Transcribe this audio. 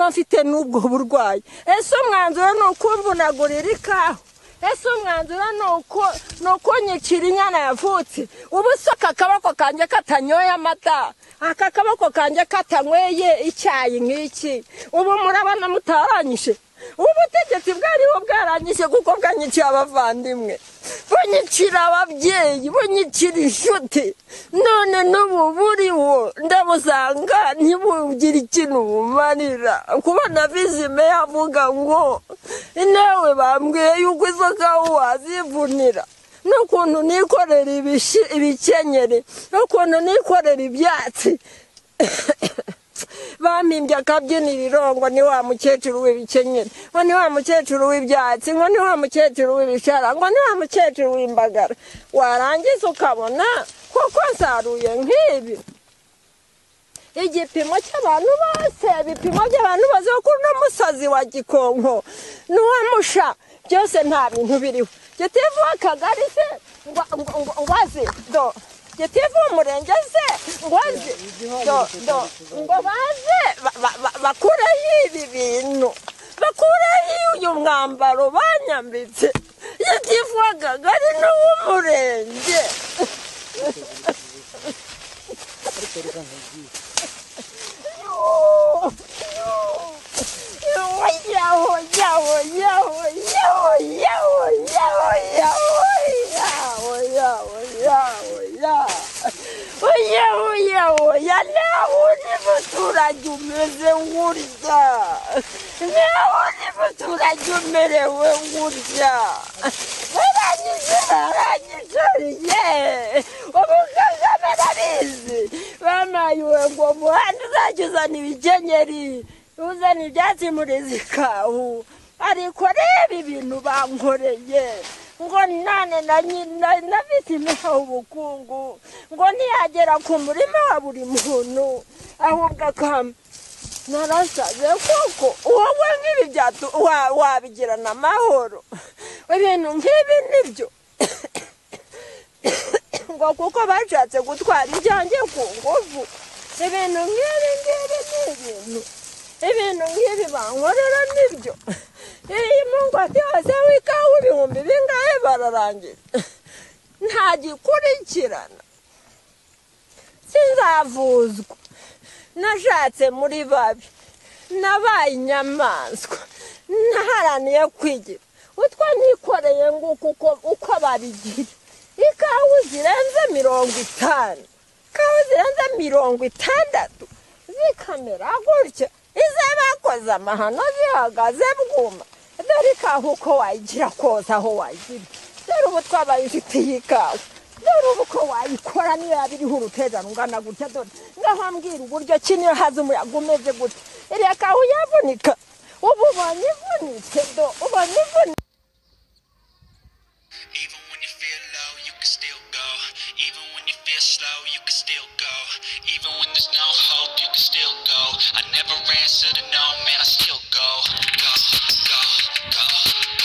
niba mfite n'ubwo burwayi ese umwanzuro ni ukumvunagurira ikawa ese umwanzuro ni uko nyicira inyana yavutse ubu se aka kaboko kanjye katanyoye amata aka kaboko kanjye katanyweye icyayi nk'iki ubu murabona mutaranyishe ubutegetsi bwariho bwaranyishe kuko bwanyiciye abavandimwe bunyicira ababyeyi bunyicira inshuti none n'ubu buriho ndabusanga ntibugire ikintu bumarira kubona vizime yavuga ngo nawe bambwiye yuko izo kawa wazivunira n'ukuntu nikorera ibikenyeri n'ukuntu nikorera ibyatsi bampimbye akabyiniriro ngo ni wa mukecuru w'ibikenyeri ngo ni wa mukecuru w'ibyatsi ngo ni wa mukecuru w'ibishara ngo ni wa mukecuru w'imbagara warangiza ukabona kuko nsaruye nk'ibi igipimo cy'abantu bose ibipimo by'abantu bose kuri uno musozi wa Gikonko n'uwamusha byose nta bintu biriho gitivu w'akagari se ngo aze do gitivu umurenge se ngo aze ngo baze bakureho ibi bintu bakureho uyu mwambaro banyambitse gitivu w'akagari n'uw'umurenge umuturage umeze gutya nawe uri muturage umerewe gutya baranyicariye ubu Kagame arabizi bamayiwe ngo muhanda uzajya uzana ibikenyeri uzana ibyatsi muri zikawu ariko reba ibintu bankoreye ngo nane na bitimiha ubukungu ngo ntiyagera ku murima wa buri muntu ahubwo akamba narasaze kuko wowe nk'ibi wabigirana amahoro ibintu nk'ibi nibyo ngo kuko bashatse gutwara ibyanjye ku ngufu ibintu nk'ibi ibintu nk'ibi bankorera nibyo iyi mungwate yose w'ikawa ibihumbi bingahe bararangira nta gikurikirana sinzavuzwa nashatse muri babi nabaye inyamaswa naharaniye kwigira utwo nikoreye ngo uko babigira ikawa zirenze 50 ikawa zirenze 60 zikamera gutya ize bakoze amahano zihagaze bwuma dore ikawa uko wayigira kose aho wayigira dore ubu twabaye inshuti y'ikawa dore ubu ko wayikora niyo yabiriho uruteza rungana gutya dore ngaho mbwira uburyo ki niyo haza umuyaga umeze gutya iriya kawa uyavunika ubu ubonye ivunitse do ubonye ivunitse. Even when you feel low, you can still go. Even when you feel slow, you can still go. Even when there's no hope, you can still go. I never answer to no, man, I still go. Go, go, go.